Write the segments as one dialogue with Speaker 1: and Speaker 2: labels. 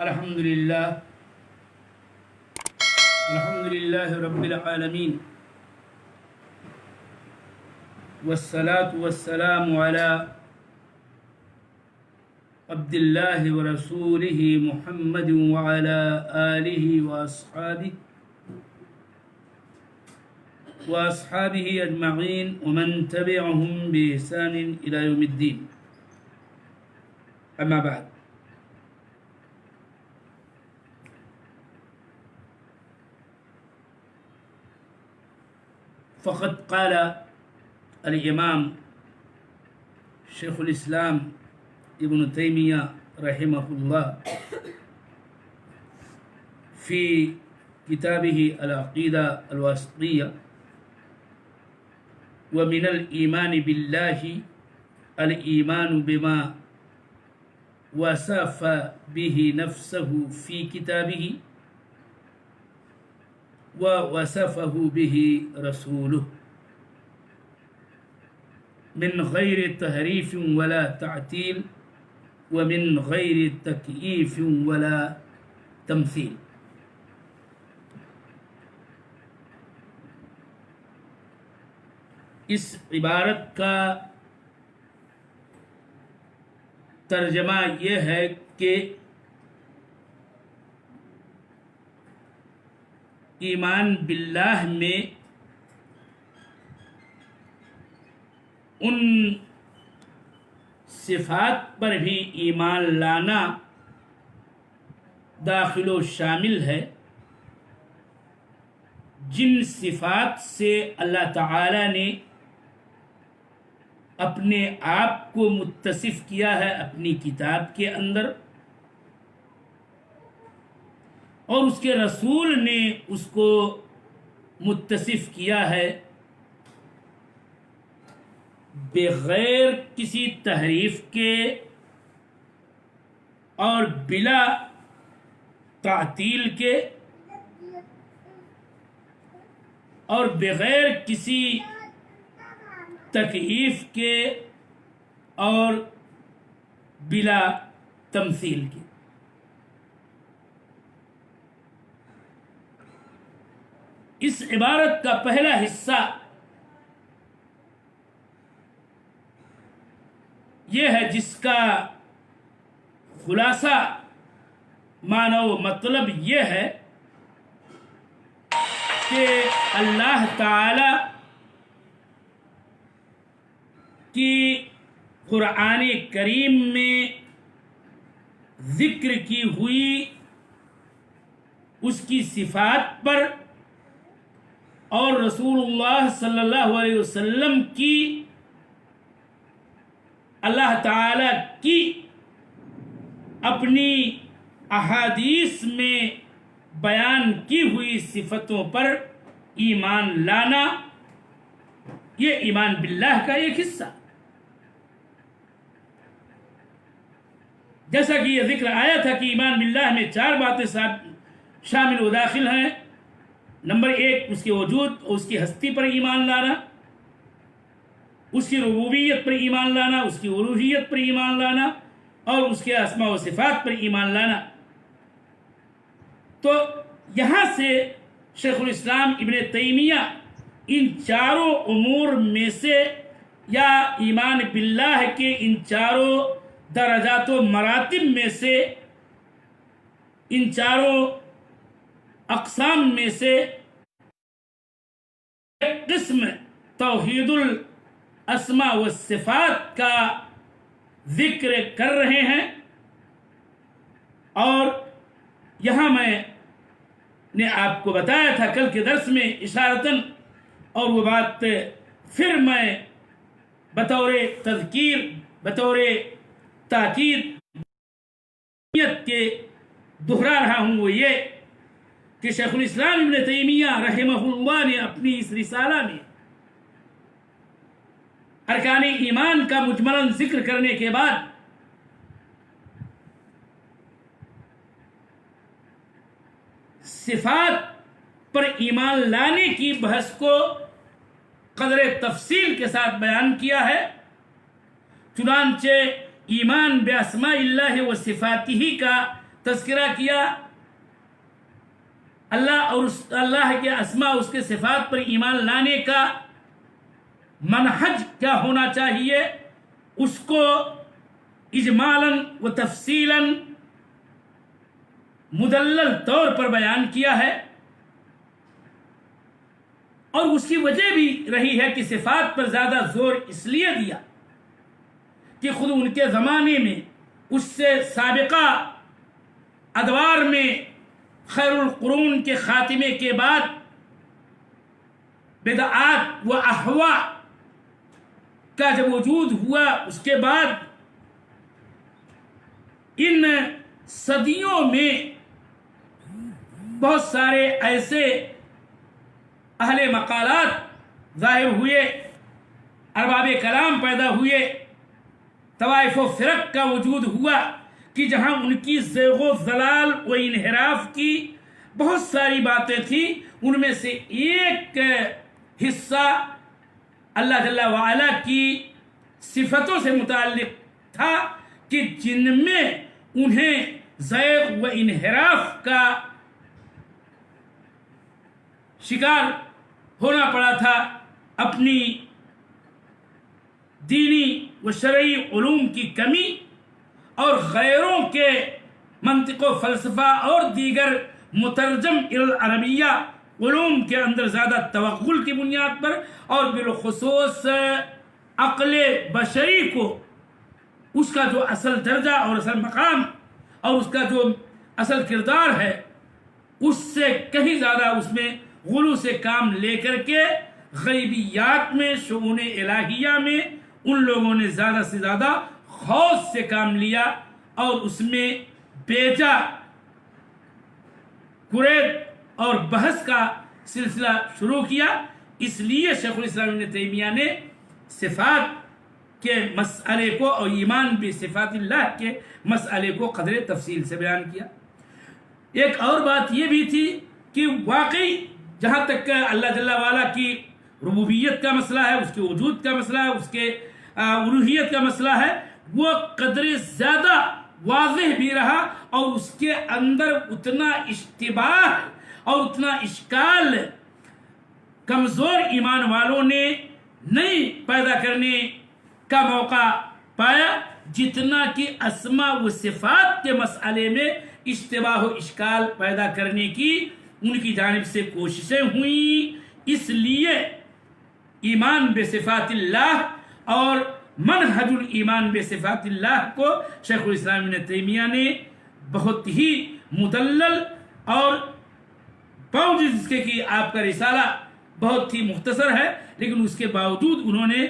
Speaker 1: الحمد لله رب العالمين والصلاة والسلام على عبد الله ورسوله محمد وعلى آله وأصحابه أجمعين ومن تبعهم بإحسان إلى يوم الدين. أما بعد، فقد قال الإمام شيخ الإسلام ابن تيمية رحمه الله في كتابه العقيدة الواسطية: ومن الإيمان بالله الإيمان بما وصف به نفسه في كتابه ووصفه به رسوله من غير تحريف ولا تعطيل ومن غير تكييف ولا تمثيل. اس عبارت کا ترجمہ یہ ہے کہ ایمان باللہ میں ان صفات پر بھی ایمان لانا داخل و شامل ہے جن صفات سے اللہ تعالی نے اپنے آپ کو متصف کیا ہے اپنی کتاب کے اندر، اور اس کے رسول نے اس کو متصف کیا ہے بغیر کسی تحریف کے اور بلا تعطیل کے اور بغیر کسی تکییف کے اور بلا تمثیل کے. اس عبارت کا پہلا حصہ یہ ہے جس کا خلاصہ معنی و مطلب یہ ہے کہ اللہ تعالی کی قرآن کریم میں ذکر کی ہوئی اس کی صفات پر اور رسول اللہ صلی اللہ علیہ وسلم کی اللہ تعالی کی اپنی احادیث میں بیان کی ہوئی صفتوں پر ایمان لانا، یہ ایمان باللہ کا ایک حصہ. جیسا کہ یہ ذکر آیا تھا کہ ایمان باللہ میں 4 باتیں شامل و داخل ہیں. نمبر 1 اس کے وجود اور اس کی ہستی پر ایمان لانا، اس کی ربوبیت پر ایمان لانا، اس کی الوہیت پر ایمان لانا اور اس کے اسماء و صفات پر ایمان لانا. تو یہاں سے شیخ الاسلام ابن تیمیہ ان 4 امور میں سے یا ایمان باللہ کے ان 4 درجات و مراتب میں سے ان 4 اقسام میں سے ایک قسم توحید الاسماء والصفات کا ذکر کر رہے ہیں. اور یہاں میں نے آپ کو بتایا تھا کل کے درس میں اشارتاً، اور وہ بات پھر میں بطور تذکیر بطور تاکید کے دہرا رہا ہوں، وہ یہ کہ شیخ الاسلام ابن تیمیہ رحمہ اللہ نے اپنی اس رسالہ میں ارکان ایمان کا مجملاً ذکر کرنے کے بعد صفات پر ایمان لانے کی بحث کو قدر تفصیل کے ساتھ بیان کیا ہے. چنانچہ ایمان باسماء اللہ و صفاتہ کا تذکرہ کیا، اللہ اور اللہ کے اسماء اس کے صفات پر ایمان لانے کا منہج کیا ہونا چاہیے، اس کو اجمالاً و تفصیلاً مدلل طور پر بیان کیا ہے، اور اس کی وجہ بھی رہی ہے کہ صفات پر زیادہ زور اس لیے دیا کہ خود ان کے زمانے میں اس سے سابقہ ادوار میں خیر القرون کے خاتمے کے بعد بدعات و احوا کا جب وجود ہوا، اس کے بعد ان صدیوں میں بہت سارے ایسے اہل مقالات ظاہر ہوئے، ارباب کلام پیدا ہوئے، طوائف و فرق کا وجود ہوا کہ جہاں ان کی زیغ و ضلال و انحراف کی بہت ساری باتیں تھیں، ان میں سے ایک حصہ اللہ جل وعلا کی صفتوں سے متعلق تھا کہ جن میں انہیں زیغ و انحراف کا شکار ہونا پڑا تھا، اپنی دینی و شرعی علوم کی کمی اور غیروں کے منطق و فلسفہ اور دیگر مترجم العربیہ علوم کے اندر زیادہ توغل کی بنیاد پر، اور بالخصوص عقل بشری کو اس کا جو اصل درجہ اور اصل مقام اور اس کا جو اصل کردار ہے اس سے کہیں زیادہ اس میں غلو سے کام لے کر کے غیبیات میں، شؤون الہیہ میں ان لوگوں نے زیادہ سے زیادہ خوف سے کام لیا اور اس میں بیجا قرید اور بحث کا سلسلہ شروع کیا۔ اس لیے شیخ الاسلام ابن تیمیہ نے صفات کے مسئلے کو اور ایمان بصفات اللہ کے مسئلے کو قدر تفصیل سے بیان کیا۔ ایک اور بات یہ بھی تھی کہ واقعی جہاں تک اللہ جل وعلا کی ربوبیت کا مسئلہ ہے، اس کے وجود کا مسئلہ ہے، اس کے الوہیت کا مسئلہ ہے، وہ قدر زیادہ واضح بھی رہا اور اس کے اندر اتنا اشتباہ اور اتنا اشکال کمزور ایمان والوں نے نہیں پیدا کرنے کا موقع پایا، جتنا کہ اسماء و صفات کے مسئلے میں اشتباہ و اشکال پیدا کرنے کی ان کی جانب سے کوششیں ہوئیں۔ اس لیے ایمان بصفات اللہ اور منہج الایمان بصفات اللہ کو شیخ الاسلام ابن تیمیہ نے بہت ہی مدلل اور باوجود اس کے کہ آپ کا رسالہ بہت ہی مختصر ہے، لیکن اس کے باوجود انہوں نے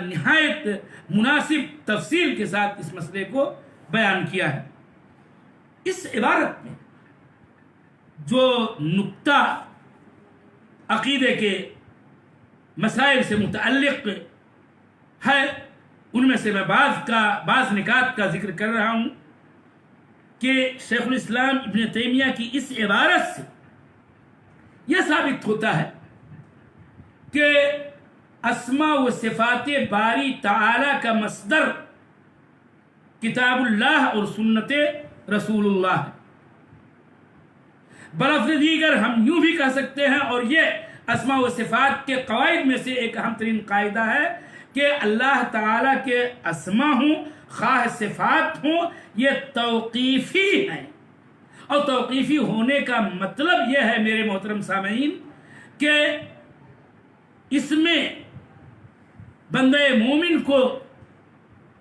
Speaker 1: نہایت مناسب تفصیل کے ساتھ اس مسئلے کو بیان کیا ہے۔ اس عبارت میں جو نکتہ عقیدے کے مسائل سے متعلق ہے ان میں سے میں بعض نکات کا ذکر کر رہا ہوں کہ شیخ الاسلام ابن تیمیہ کی اس عبارت سے یہ ثابت ہوتا ہے کہ اسماء و صفات باری تعالی کا مصدر کتاب اللہ اور سنت رسول اللہ ہے۔ بلفظ دیگر ہم یوں بھی کہہ سکتے ہیں، اور یہ اسماء و صفات کے قواعد میں سے ایک اہم ترین قاعدہ ہے کہ اللہ تعالیٰ کے اسماء ہوں خواہ صفات ہوں یہ توقیفی ہیں، اور توقیفی ہونے کا مطلب یہ ہے میرے محترم سامعین کہ اس میں بندہ مومن کو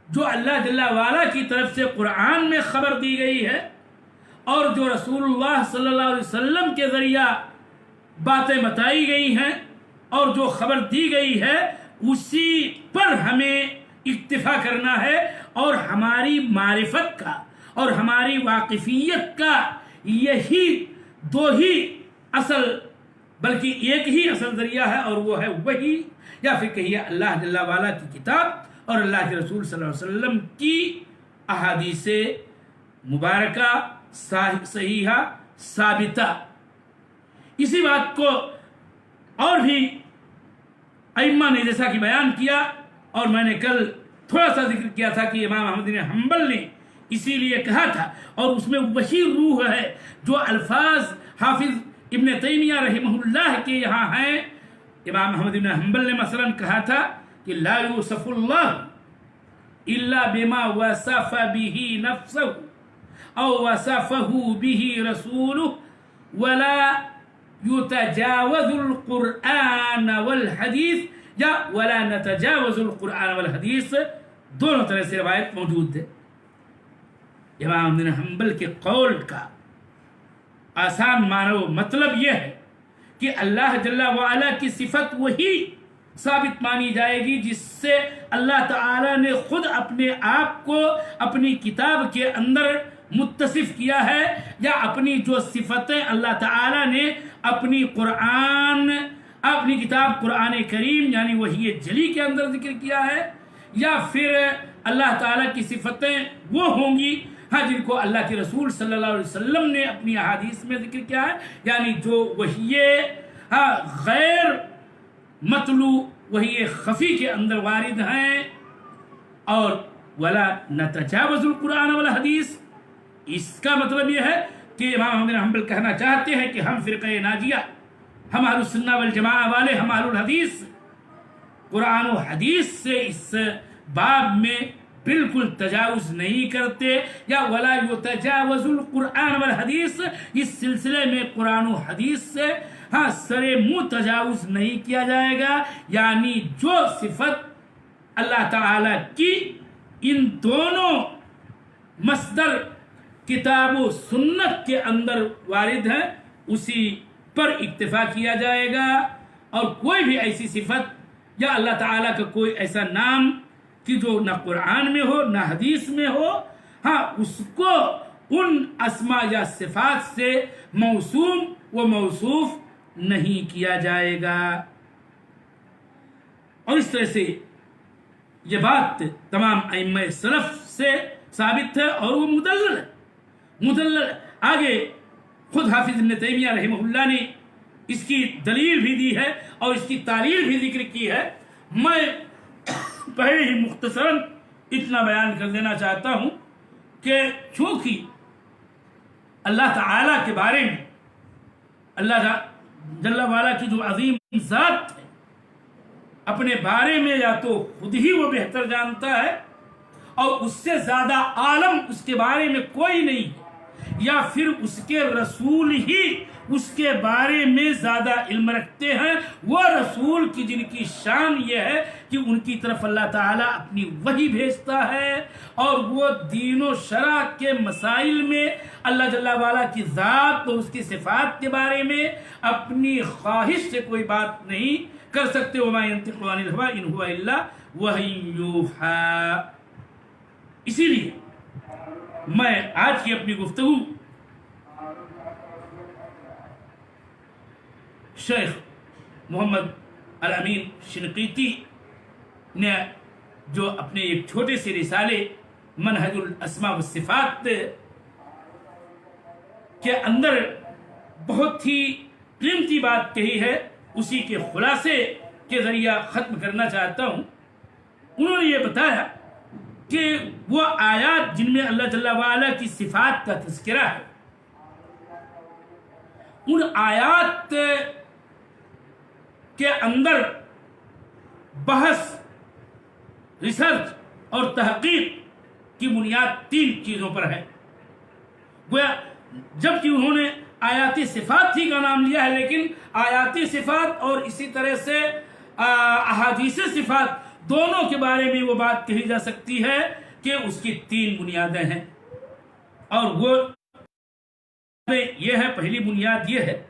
Speaker 1: جو اللہ جل وعلا کی طرف سے قرآن میں خبر دی گئی ہے اور جو رسول اللہ صلی اللہ علیہ وسلم کے ذریعہ باتیں بتائی گئی ہیں اور جو خبر دی گئی ہے اسی پر ہمیں اکتفا کرنا ہے، اور ہماری معرفت کا اور ہماری واقفیت کا یہی دو ہی اصل بلکہ ایک ہی اصل ذریعہ ہے، اور وہ ہے وحی، یا پھر کہیے اللہ جل وعلا کی کتاب اور اللہ کے رسول صلی اللہ علیہ وسلم کی احادیث مبارکہ صحیحہ ثابتہ۔ اسی بات کو اور بھی ائمہ نے جیسا کہ بیان کیا، اور میں نے کل تھوڑا سا ذکر کیا تھا کہ امام احمد بن حنبل نے اسی لیے کہا تھا، اور اس میں وہی روح ہے جو الفاظ حافظ ابن تیمیہ رحمہ اللہ کے یہاں ہیں۔ امام احمد بن حنبل نے مثلا کہا تھا کہ لا یوصف اللہ الا بما وصف به نفسه او وصفه به رسوله ولا يتجاوز القرآن والحدیث یا ولا نتجاوز القرآن والحدیث، دونوں طرح سے روایت موجود ہے۔ امام بن حنبل کے قول کا آسان معنی و مطلب یہ ہے کہ اللہ جل وعلا کی صفت وہی ثابت مانی جائے گی جس سے اللہ تعالی نے خود اپنے آپ کو اپنی کتاب کے اندر متصف کیا ہے، یا اپنی جو صفتیں اللہ تعالی نے اپنی کتاب قرآن کریم یعنی وحی جلی کے اندر ذکر کیا ہے، یا پھر اللہ تعالی کی صفتیں وہ ہوں گی جن کو اللہ کے رسول صلی اللہ علیہ وسلم نے اپنی احادیث میں ذکر کیا ہے، یعنی جو وحی غیر مطلوع وحی خفی کے اندر وارد ہیں۔ اور ولا نتجاوز القرآن والحدیث، اس کا مطلب یہ ہے کہ امام احمد بن حنبل کہنا چاہتے ہیں کہ ہم فرقہ ناجیہ، ہم اہل السنہ والجماعہ والے، ہم اہل الحدیث قرآن و حدیث سے اس باب میں بالکل تجاوز نہیں کرتے، یا ولا یتجاوز القرآن والحدیث، اس سلسلے میں قرآن و حدیث سے سر منہ تجاوز نہیں کیا جائے گا، یعنی جو صفت اللہ تعالی کی ان دونوں مصدر کتاب و سنت کے اندر وارد ہے اسی پر اکتفا کیا جائے گا، اور کوئی بھی ایسی صفت یا اللہ تعالیٰ کا کوئی ایسا نام کہ جو نہ قرآن میں ہو نہ حدیث میں ہو، اس کو ان اسماء یا صفات سے موسوم و موصوف نہیں کیا جائے گا۔ اور اس طرح سے یہ بات تمام ائمہ سلف سے ثابت ہے، اور وہ مدلل آگے خود حافظ ابن تیمیہ رحمہ اللہ نے اس کی دلیل بھی دی ہے اور اس کی تعلیل بھی ذکر کی ہے۔ میں پہلے ہی مختصراً اتنا بیان کر دینا چاہتا ہوں کہ چونکہ اللہ تعالیٰ کے بارے میں اللہ جل وعلا کی جو عظیم ذات ہے، اپنے بارے میں یا تو خود ہی وہ بہتر جانتا ہے، اور اس سے زیادہ عالم اس کے بارے میں کوئی نہیں ہے، یا پھر اس کے رسول ہی اس کے بارے میں زیادہ علم رکھتے ہیں۔ وہ رسول کی جن کی شان یہ ہے کہ ان کی طرف اللہ تعالیٰ اپنی وحی بھیجتا ہے، اور وہ دین و شرع کے مسائل میں اللہ جل وعلا کی ذات اور اس کی صفات کے بارے میں اپنی خواہش سے کوئی بات نہیں کر سکتے۔ وما ينطق عن الهوى ان هو الا وحی یوحی۔ اسی لیے میں آج کی اپنی گفتگو شیخ محمد الامین شنقیطی نے جو اپنے ایک چھوٹے سے رسالے منہج الاسماء والصفات کے اندر بہت ہی قیمتی بات کہی ہے، اسی کے خلاصے کے ذریعہ ختم کرنا چاہتا ہوں۔ انہوں نے یہ بتایا کہ وہ آیات جن میں اللہ جل وعلا کی صفات کا تذکرہ ہے، ان آیات کے اندر بحث، ریسرچ اور تحقیق کی بنیاد 3 چیزوں پر ہے۔ گویا جبکہ انہوں نے آیاتی صفات ہی کا نام لیا ہے، لیکن آیاتی صفات اور اسی طرح سے احادیث صفات دونوں کے بارے میں وہ بات کہی جا سکتی ہے کہ اس کی 3 بنیادیں ہیں، اور وہ یہ ہے، پہلی بنیاد یہ ہے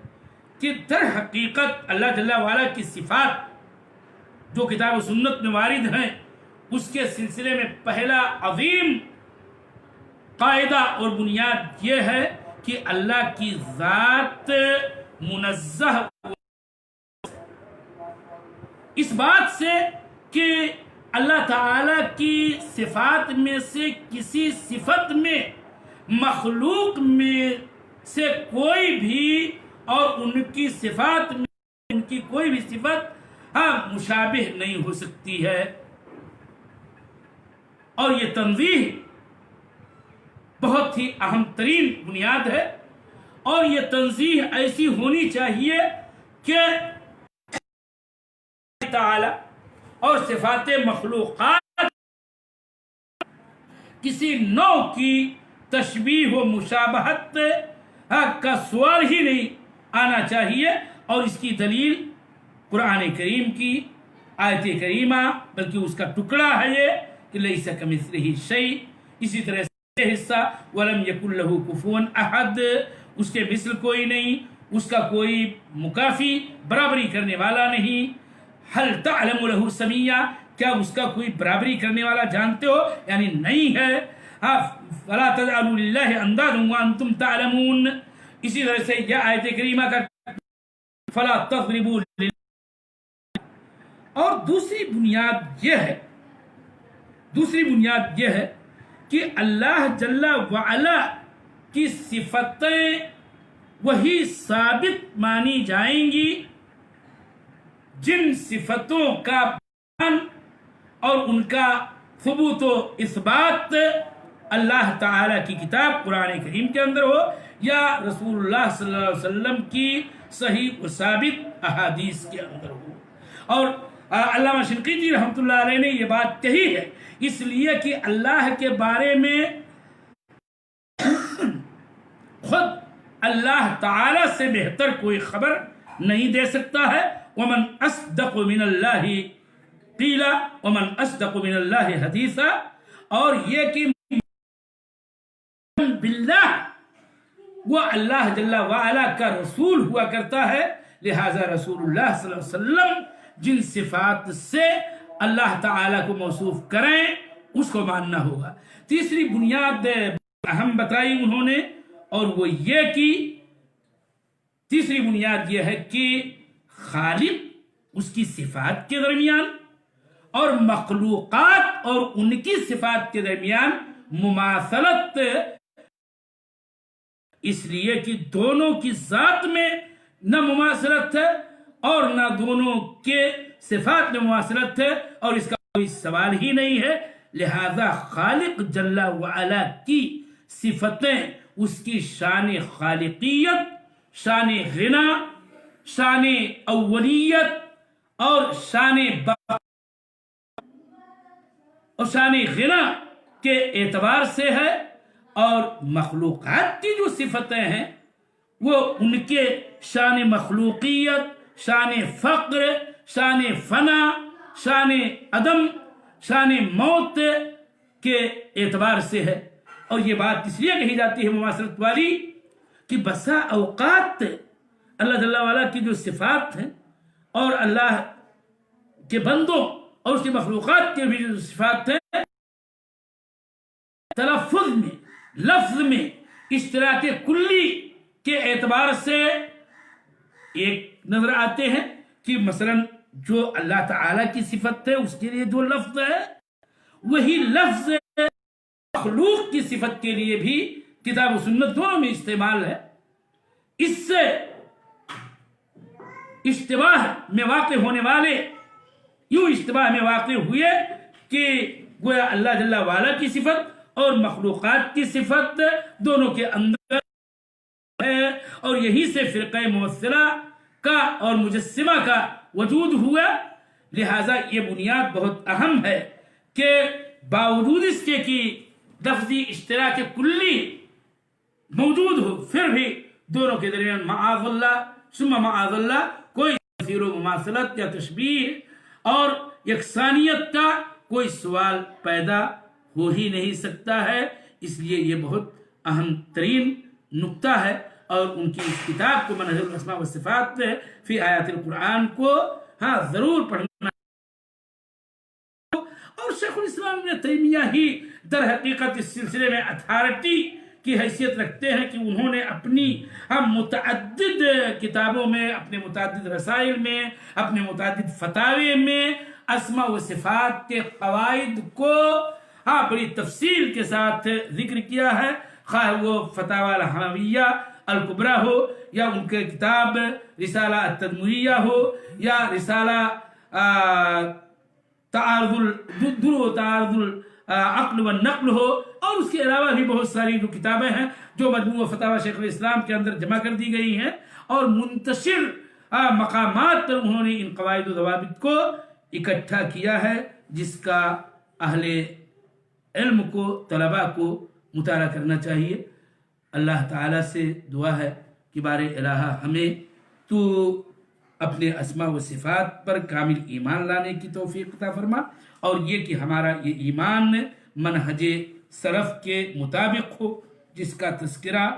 Speaker 1: کہ در حقیقت اللہ جل وعلا کی صفات جو کتاب و سنت میں وارد ہیں، اس کے سلسلے میں پہلا عظیم قاعدہ اور بنیاد یہ ہے کہ اللہ کی ذات منزہ اس بات سے کہ اللہ تعالی کی صفات میں سے کسی صفت میں مخلوق میں سے کوئی بھی اور ان کی صفات میں ان کی کوئی بھی صفت مشابہ نہیں ہو سکتی ہے۔ اور یہ تنزیہ بہت ہی اہم ترین بنیاد ہے، اور یہ تنزیہ ایسی ہونی چاہیے کہ تعالی اور صفات مخلوقات کسی نوع کی تشبیہ و مشابہت کا سوال ہی نہیں آنا چاہیے، اور اس کی دلیل قرآن کریم کی آیت کریمہ، بلکہ اس کا ٹکڑا ہے یہ کہ لیس کمثلہ شیء، اسی طرح سے حصہ وَلَمْ يَكُنْ لَهُ كُفُوًا أَحَدٌ، اس کے مثل کوئی نہیں، اس کا کوئی مکافی برابری کرنے والا نہیں۔ هل تعلم له سمیہ، کیا اس کا کوئی برابری کرنے والا جانتے ہو؟ یعنی نہیں ہے۔ فلا تجعلوا للہ اندادا وانتم تعلمون، اسی طرح سے یہ آیت کریمہ کا فلا تضربوا للہ۔ اور دوسری بنیاد یہ ہے کہ اللہ جل وعلا کی صفتیں وہی ثابت مانی جائیں گی جن صفتوں کا بیان اور ان کا ثبوت و اثبات اللہ تعالی کی کتاب قرآن کریم کے اندر ہو، یا رسول اللہ صلی اللہ علیہ وسلم کی صحیح و ثابت احادیث کے اندر ہو۔ اور علامہ شنقیطی رحمۃ اللہ علیہ نے یہ بات کہی ہے، اس لیے کہ اللہ کے بارے میں خود اللہ تعالی سے بہتر کوئی خبر نہیں دے سکتا ہے۔ ومن اصدق من اللہ قیلا ومن اصدق من اللہ حدیثا، اور یہ کہ باللہ وہ اللہ جل وعلا کا رسول ہوا کرتا ہے، لہذا رسول اللہ صلی اللہ علیہ وسلم جن صفات سے اللہ تعالیٰ کو موصوف کریں اس کو ماننا ہوگا۔ تیسری بنیاد اہم بتائی انہوں نے، اور وہ یہ کہ تیسری بنیاد یہ ہے کہ خالق اس کی صفات کے درمیان اور مخلوقات اور ان کی صفات کے درمیان مماثلت، اس لیے کہ دونوں کی ذات میں نہ مماثلت ہے اور نہ دونوں کے صفات میں مماثلت ہے، اور اس کا کوئی سوال ہی نہیں ہے۔ لہذا خالق جل وعلا کی صفتیں اس کی شان خالقیت، شان غنا، شان اولیت اور شان غنا کے اعتبار سے ہے، اور مخلوقات کی جو صفتیں ہیں وہ ان کے شان مخلوقیت، شان فقر، شان فنا، شان عدم، شان موت کے اعتبار سے ہے۔ اور یہ بات اس لیے کہی جاتی ہے مماثلت والی کہ بسا اوقات اللہ جل وعلا کی جو صفات ہیں اور اللہ کے بندوں اور اس کی مخلوقات کے بھی جو صفات ہیں، تلفظ میں، لفظ میں اشتراک کلی کے اعتبار سے ایک نظر آتے ہیں، کہ مثلا جو اللہ تعالی کی صفت ہے اس کے لیے جو لفظ ہے وہی لفظ مخلوق کی صفت کے لیے بھی کتاب و سنت دونوں میں استعمال ہے۔ اس سے اشتباہ میں واقع ہونے والے یوں اشتباہ میں واقع ہوئے کہ گویا اللہ جل وعلا کی صفت اور مخلوقات کی صفت دونوں کے اندر ہے، اور یہی سے فرقہ ممثلہ کا اور مجسمہ کا وجود ہوا۔ لہذا یہ بنیاد بہت اہم ہے کہ باوجود اس کے کہ لفظی اشتراک کلی موجود ہو، پھر بھی دونوں کے درمیان معاذ اللہ ثم معاذ اللہ کوئی تفسیر و مماثلت یا تشبیہ اور یکسانیت کا کوئی سوال پیدا ہو ہی نہیں سکتا ہے۔ اس لیے یہ بہت اہم ترین نقطہ ہے، اور ان کی اس کتاب کو منہج الاسماء والصفات فی آیات القرآن کو ضرور پڑھنا۔ اور شیخ الاسلام ابن تیمیہ ہی در حقیقت اس سلسلے میں اتھارٹی کی حیثیت رکھتے ہیں، کہ انہوں نے اپنی متعدد کتابوں میں، اپنے متعدد رسائل میں، اپنے متعدد فتاوی میں اسماء و صفات کے قواعد کو بڑی تفصیل کے ساتھ ذکر کیا ہے، خواہ وہ فتاوی الحمویہ الکبریٰ ہو، یا ان کے کتاب رسالہ التدمریہ ہو، یا رسالہ تعارض العقل والنقل ہو، اور اس کے علاوہ بھی بہت ساری جو کتابیں ہیں جو مجموع فتاوی شیخ الاسلام کے اندر جمع کر دی گئی ہیں، اور منتشر مقامات پر انہوں نے ان قواعد و ضوابط کو اکٹھا کیا ہے، جس کا اہل علم کو، طلباء کو مطالعہ کرنا چاہیے۔ اللہ تعالیٰ سے دعا ہے کہ بار الہ ہمیں تو اپنے اسماء و صفات پر کامل ایمان لانے کی توفیق عطا فرما، اور یہ کہ ہمارا یہ ایمان منہج سلف کے مطابق ہو، جس کا تذکرہ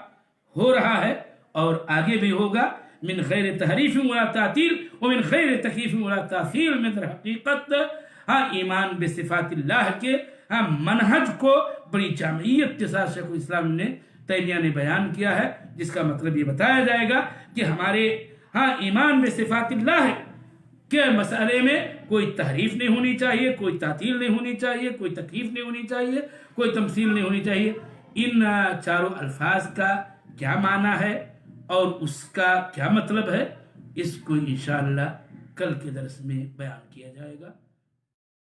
Speaker 1: ہو رہا ہے اور آگے بھی ہوگا، من غیر تحریف ولا تعطیل ومن غیر تکییف ولا تاثیر، میں در حقیقت ایمان بصفات اللہ کے منہج کو بڑی جامعیت کے ساتھ شیخ الاسلام نے تیمیہ نے بیان کیا ہے، جس کا مطلب یہ بتایا جائے گا کہ ہمارے ایمان بصفات اللہ کے مسئلے میں کوئی تحریف نہیں ہونی چاہیے، کوئی تعطیل نہیں ہونی چاہیے، کوئی تکییف نہیں ہونی چاہیے، کوئی تمثیل نہیں ہونی چاہیے۔ ان چاروں الفاظ کا کیا معنی ہے اور اس کا کیا مطلب ہے، اس کو انشاءاللہ کل کے درس میں بیان کیا جائے گا۔